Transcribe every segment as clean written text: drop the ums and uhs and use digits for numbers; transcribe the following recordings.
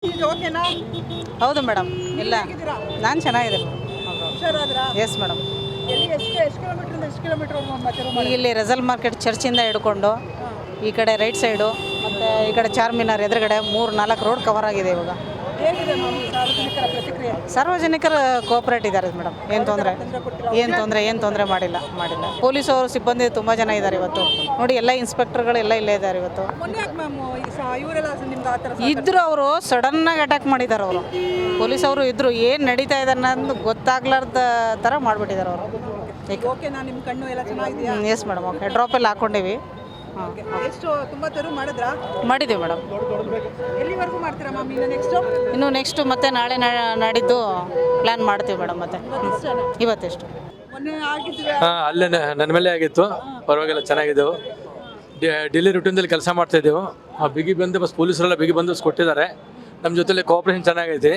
ಇದು ಓಕೆನಾ? ಹೌದು ಮೇಡಮ್. ಇಲ್ಲ, ಹೇಗಿದ್ದೀರಾ? ನಾನು ಚೆನ್ನಾಗಿದೆ. ಹುಷಾರಾದ್ರಾ? Yes madam. ಎಲ್ಲಿ ಎಷ್ಟು ಕಿಲೋಮೀಟರ್ ಎಷ್ಟು ಕಿಲೋಮೀಟರ್ ಮತ್ತೆ ಈಗ ಇಲ್ಲಿ ರೆಸಲ್ ಮಾರ್ಕೆಟ್ ಚರ್ಚಿಂದ ಹಿಡ್ಕೊಂಡು ಈ ಕಡೆ ರೈಟ್ ಸೈಡು ಮತ್ತು ಈ ಕಡೆ ಚಾರ್ಮಿನಾರ್ ಎದುರುಗಡೆ 3-4 ರೋಡ್ ಕವರ್ ಆಗಿದೆ ಇವಾಗ. ಹೇಗಿದೆ ಮ್ಯಾಮ್ ಸಾರ್ವಜನಿಕರ ಪ್ರತಿಕ್ರಿಯೆ? ಸಾರ್ವಜನಿಕರು ಕೋಆಪ್ರೇಟ್ ಇದ್ದಾರೆ ಮೇಡಮ್. ಏನು ತೊಂದರೆ ಮಾಡಿಲ್ಲ. ಪೊಲೀಸವರು ಸಿಬ್ಬಂದಿ ತುಂಬ ಜನ ಇದ್ದಾರೆ ಇವತ್ತು. ನೋಡಿ, ಎಲ್ಲ ಇನ್ಸ್ಪೆಕ್ಟರ್ಗಳು ಎಲ್ಲ ಇಲ್ಲೇ ಇದ್ದಾರೆ ಇವತ್ತು. ಮೊನ್ನೆ ಯಾಕೆ ಮ್ಯಾಮ್ ಇವರೆಲ್ಲ ನಿಮ್ಗೆ ಆ ಥರ ಇದ್ರು ಅವರು ಸಡನ್ನಾಗಿ ಅಟ್ಯಾಕ್ ಮಾಡಿದ್ದಾರೆ. ಅವರು ಪೊಲೀಸವರು ಇದ್ರು, ಏನು ನಡೀತಾ ಇದೆ ಅನ್ನೋದು ಗೊತ್ತಾಗ್ಲಾರ್ದ ಥರ ಮಾಡಿಬಿಟ್ಟಿದ್ದಾರೆ ಅವರು. ಓಕೆನಾ? ನಿಮ್ಮ ಕಣ್ಣು ಎಲ್ಲ ಚೆನ್ನಾಗಿದೆಯಾ? Yes madam. ಓಕೆ, ಡ್ರಾಪೆಲ್ಲ ಹಾಕ್ಕೊಂಡಿವಿ. ಎಷ್ಟು ತುಂಬ ತೆರವು ಮಾಡಿದ್ರಾ? ಮಾಡಿದ್ದೀವಿ ಮೇಡಮ್. ಎಲ್ಲಿವರೆಗೂ ಮಾಡ್ತೀರಾ ಮ್ಯಾಮ್ ಇನ್ನು ನೆಕ್ಸ್ಟ್ ಮತ್ತೆ ನಾಳೆ ನಾಡಿದ್ದು ಪ್ಲ್ಯಾನ್ ಮಾಡ್ತೀವಿ ಮೇಡಮ್. ಮತ್ತೆ ಇವತ್ತೆಷ್ಟು ಮೊನ್ನೆ ಆಗಿದ್ವಿ ಅಲ್ಲೇ ನನ್ನ ಮೇಲೆ ಆಗಿತ್ತು. ಪರವಾಗಿಲ್ಲ, ಚೆನ್ನಾಗಿದ್ದೆವು. ಡೆಲ್ಲಿ ರೂಟಿನ್ದಲ್ಲಿ ಕೆಲಸ ಮಾಡ್ತಾಯಿದ್ದೆವು. ಬಿಗಿ ಬಂದೋಬಸ್ತ್ ಪೊಲೀಸರೆಲ್ಲ ಬಿಗಿ ಬಂದೋಬಸ್ತ್ ಕೊಟ್ಟಿದ್ದಾರೆ. ನಮ್ಮ ಜೊತೆಲಿ ಕೋಆಪ್ರೇಷನ್ ಚೆನ್ನಾಗೈತಿ.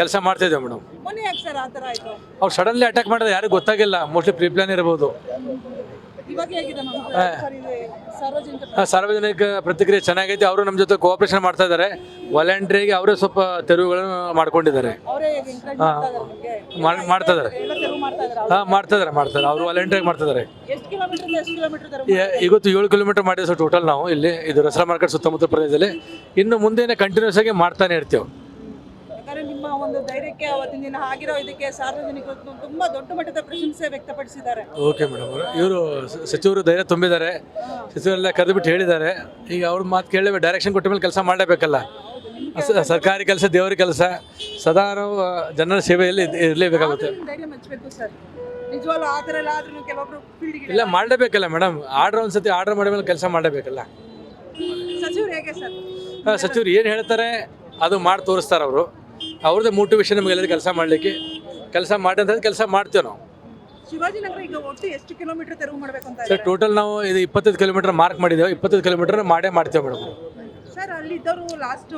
ಕೆಲಸ ಮಾಡ್ತಾಯಿದ್ದೇವೆ ಮೇಡಮ್. ಮೊನ್ನೆ ಯಾಕೆ ಸರ್ ಆ ಥರ ಆಯಿತು? ಅವ್ರು ಸಡನ್ಲಿ ಅಟ್ಯಾಕ್ ಮಾಡಿದ್ರೆ ಯಾರಿಗೂ ಗೊತ್ತಾಗಿಲ್ಲ. ಮೋಸ್ಟ್ಲಿ ಪ್ರೀ ಪ್ಲಾನ್ ಇರ್ಬೋದು. ಇವಾಗ ಹೇಗಿದೆ ಮ್ಯಾಮ್ ಸಾರ್ವಜನಿಕ ಪ್ರತಿಕ್ರಿಯೆ ಚೆನ್ನಾಗೈತಿ. ಅವರು ನಮ್ಮ ಜೊತೆ ಕೋಆಪ್ರೇಷನ್ ಮಾಡ್ತಾ ಇದ್ದಾರೆ. ವಾಲಂಟ್ರಿಗೆ ಅವರೇ ಸ್ವಲ್ಪ ತೆರವುಗಳನ್ನು ಮಾಡ್ಕೊಂಡಿದ್ದಾರೆ. ಅವರೇ ಮಾಡ್ತಾ ಇದ್ದಾರೆ. ಎಲ್ಲ ತೆರವು ಮಾಡ್ತಾ ಇದ್ದಾರೆ. ಮಾಡ್ತಾರೆ. ಅವರು ವಾಲಂಟ್ರಿಗೆ ಮಾಡ್ತಿದ್ದಾರೆ. ಎಷ್ಟು ಕಿಲೋಮೀಟರ್ ಇವತ್ತು 7 ಕಿಲೋಮೀಟರ್ ಮಾಡಿದ್ವಿ ಸರ್ ಟೋಟಲ್. ನಾವು ಇಲ್ಲಿ ಇದು ರಸಲ ಮಾರ್ಕೆಟ್ ಸುತ್ತಮುತ್ತ ಪ್ರದೇಶದಲ್ಲಿ ಇನ್ನು ಮುಂದೆ ಕಂಟಿನ್ಯೂಸ್ ಆಗಿ ಮಾಡ್ತಾನೆ ಇರ್ತೀವಿ. ಯಾಕಂದ್ರೆ ನಿಮ್ಮ ಒಂದು ಧೈರ್ಯಕ್ಕೆ ಅವತ್ತಿನ ದಿನ ಆಗಿರೋ ಇದಕ್ಕೆ ಸಾರ್ವಜನಿಕರು ತುಂಬಾ ದೊಡ್ಡ ಮಟ್ಟದ ಪ್ರಶಂಸೆ ವ್ಯಕ್ತಪಡಿಸಿದ್ದಾರೆ. Okay madam. ಇವರು ಸಚಿವರು ಧೈರ್ಯ ತುಂಬಿದ್ದಾರೆ. ಸಚಿವರೆಲ್ಲ ಕರೆದುಬಿಟ್ಟು ಹೇಳಿದ್ದಾರೆ. ಈಗ ಅವ್ರ ಮಾತು ಕೇಳಲೇ ಡೈರೆಕ್ಷನ್ ಕೊಟ್ಟ ಮೇಲೆ ಕೆಲಸ ಮಾಡಲೇಬೇಕಲ್ಲ. ಸರ್ಕಾರಿ ಕೆಲಸ ದೇವರ ಕೆಲಸ. ಸದಾ ನಾವು ಜನರ ಸೇವೆಯಲ್ಲಿ ಇರಲೇಬೇಕಾಗುತ್ತೆ. ಧೈರ್ಯ ಮೆಚ್ಚಬೇಕು ಸರ್. ನಿಜವಾಗ್ಲೂ ಆ ಥರ ಎಲ್ಲ ಆದ್ರೂ ಕೆಲವೊಬ್ರು ಫೀಲ್ಡ್ಗೆ ಇಲ್ಲ, ಮಾಡಲೇಬೇಕಲ್ಲ ಮೇಡಮ್. ಒಂದ್ಸತಿ ಆರ್ಡರ್ ಮಾಡಿದ ಮೇಲೆ ಕೆಲಸ ಮಾಡಲೇಬೇಕಲ್ಲ. ಸಚಿವರು ಹೇಗೆ ಸರ್? ಸಚಿವರು ಏನು ಹೇಳ್ತಾರೆ ಅದು ಮಾಡಿ ತೋರಿಸ್ತಾರೆ. ಅವರು ಅವ್ರದ್ದೇ ಮೋಟಿವೇಶನ್ ನಮಗೆಲ್ಲರೂ ಕೆಲಸ ಮಾಡಲಿಕ್ಕೆ. ಕೆಲಸ ಮಾಡಿ ಅಂತ ಕೆಲಸ ಮಾಡ್ತೇವೆ ನಾವು. ಶಿವಾಜಿನಗರ ಈಗ ಒಟ್ಟು ಎಷ್ಟು ಕಿಲೋಮೀಟರ್ ತೆರವು ಮಾಡಬೇಕು ಅಂತ ಸರ್ ಟೋಟಲ್ ನಾವು ಇದು 25 ಕಿಲೋಮೀಟರ್ ಮಾರ್ಕ್ ಮಾಡಿದ್ದೇವೆ. 25 ಕಿಲೋಮೀಟರ್ ಮಾಡ್ತೇವೆ ಮೇಡಮ್. ಸರ್ ಅಲ್ಲಿ ಇದ್ದವರು ಲಾಸ್ಟ್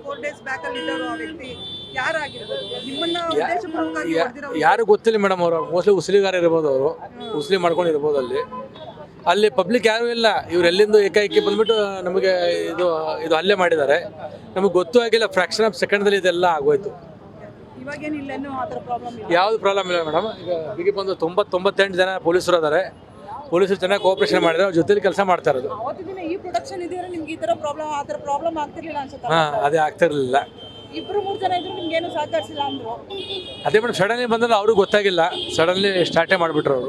4 ಡೇಸ್ ಬ್ಯಾಕ್ ಅಲ್ಲಿ ಇದ್ದವರು ಆ ವ್ಯಕ್ತಿ ಯಾರಾಗಿರ್ಬೋದು? ನಿಮ್ಮನ್ನ ಉದ್ದೇಶಪೂರ್ವಕವಾಗಿ ಹೊಡೆದಿರೋ ಯಾರು ಗೊತ್ತಿಲ್ಲ ಮೇಡಮ್. ಅವರು ಮೋಸ್ಟ್ಲಿ ಉಸ್ಲಿಗಾರ ಇರ್ಬೋದು. ಅವರು ಉಸ್ಲಿ ಮಾಡ್ಕೊಂಡು ಇರ್ಬೋದು. ಅಲ್ಲಿ ಪಬ್ಲಿಕ್ ಯಾರೂ ಇಲ್ಲ. ಇವ್ರು ಎಲ್ಲಿಂದ ಏಕಾಏಕಿ ಬಂದ್ಬಿಟ್ಟು ನಮಗೆ ಇದು ಹಲ್ಲೆ ಮಾಡಿದ್ದಾರೆ. ನಮಗೆ ಗೊತ್ತೂ ಆಗಿಲ್ಲ. ಫ್ರಾಕ್ಷನ್ ಆಫ್ ಸೆಕೆಂಡ್ದಲ್ಲಿ ಇದೆಲ್ಲ ಆಗೋಯ್ತು. ಇವಾಗೇನಿಲ್ಲ, ಇನ್ನೂ ಆ ಥರ ಪ್ರಾಬ್ಲಮ್ ಇಲ್ಲ. ಯಾವುದು ಪ್ರಾಬ್ಲಮ್ ಇಲ್ಲ ಮೇಡಮ್. ಈಗ ಬಿಗಿ ಬಂದು 98 ಜನ ಪೊಲೀಸರು ಇದ್ದಾರೆ. ಪೊಲೀಸರು ಚೆನ್ನಾಗಿ ಕೋಆಪರೇಷನ್ ಮಾಡಿದ್ರೆ ಅವ್ರ ಜೊತೆಲಿ ಕೆಲಸ ಮಾಡ್ತಾ ಇರೋದು. ಅವತ್ತಿನ ದಿನ ಈ ಪ್ರೊಡಕ್ಷನ್ ಇದೆಯಲ್ಲ, ನಿಮ್ಗೆ ಈ ಥರ ಪ್ರಾಬ್ಲಮ್ ಆ ಥರ ಪ್ರಾಬ್ಲಮ್ ಆಗ್ತಿರ್ಲಿಲ್ಲ ಅನ್ಸುತ್ತೆ. ಅದೇ ಆಗ್ತಿರ್ಲಿಲ್ಲ. 2-3 ಜನ ಇದ್ರು ನಿಮ್ಗೇನು ಸಹಕರಿಸಿಲ್ಲ ಅಂದ್ರು. ಅದೇ ಮೇಡಮ್, ಸಡನ್ಲಿ ಬಂದ್ರೆ ಅವ್ರಿಗೆ ಗೊತ್ತಾಗಿಲ್ಲ. ಸಡನ್ಲಿ ಸ್ಟಾರ್ಟೇ ಮಾಡಿಬಿಟ್ರು ಅವರು.